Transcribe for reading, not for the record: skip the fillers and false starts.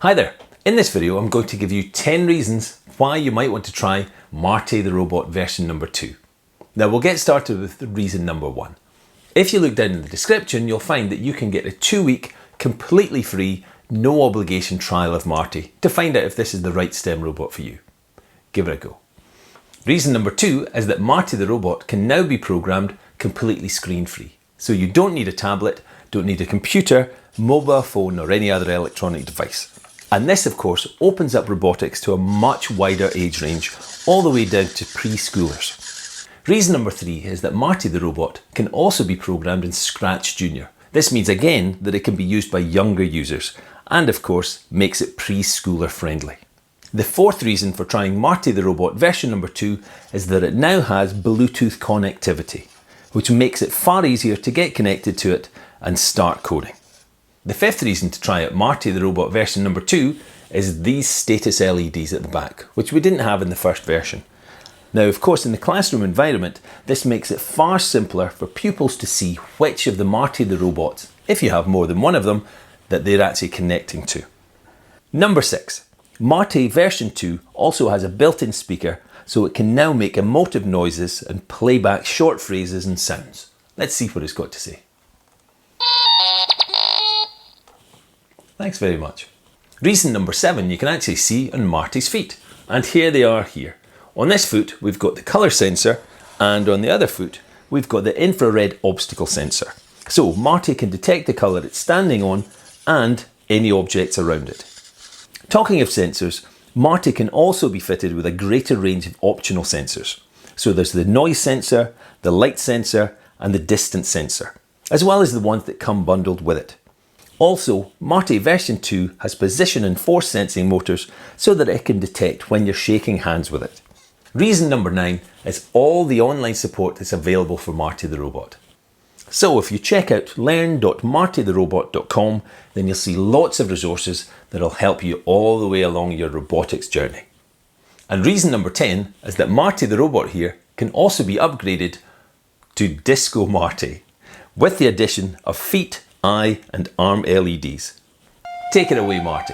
Hi there, in this video I'm going to give you 10 reasons why you might want to try Marty the Robot version number 2. Now we'll get started with reason number 1. If you look down in the description you'll find that you can get a 2-week completely free, no obligation trial of Marty to find out if this is the right STEM robot for you. Give it a go. Reason number 2 is that Marty the Robot can now be programmed completely screen-free. So you don't need a tablet, don't need a computer, mobile phone or any other electronic device. And this of course opens up robotics to a much wider age range, all the way down to preschoolers. Reason number 3 is that Marty the Robot can also be programmed in Scratch Junior. This means again that it can be used by younger users and of course makes it preschooler friendly. The 4th reason for trying Marty the Robot version number 2 is that it now has Bluetooth connectivity, which makes it far easier to get connected to it and start coding. The 5th reason to try out Marty the Robot version number 2 is these status LEDs at the back, which we didn't have in the first version. Now of course in the classroom environment this makes it far simpler for pupils to see which of the Marty the Robots, if you have more than one of them, that they're actually connecting to. Number 6. Marty version 2 also has a built-in speaker, so it can now make emotive noises and play back short phrases and sounds. Let's see what it's got to say. Thanks very much. Reason number 7 you can actually see on Marty's feet, and here they are here. On this foot we've got the colour sensor, and on the other foot we've got the infrared obstacle sensor. So Marty can detect the colour it's standing on and any objects around it. Talking of sensors, Marty can also be fitted with a greater range of optional sensors. So there's the noise sensor, the light sensor and the distance sensor, as well as the ones that come bundled with it. Also, Marty version 2 has position and force sensing motors so that it can detect when you're shaking hands with it. Reason number 9 is all the online support that's available for Marty the Robot. So if you check out learn.martytherobot.com, then you'll see lots of resources that'll help you all the way along your robotics journey. And reason number 10 is that Marty the Robot here can also be upgraded to Disco Marty with the addition of feet, eye and arm LEDs. Take it away, Marty.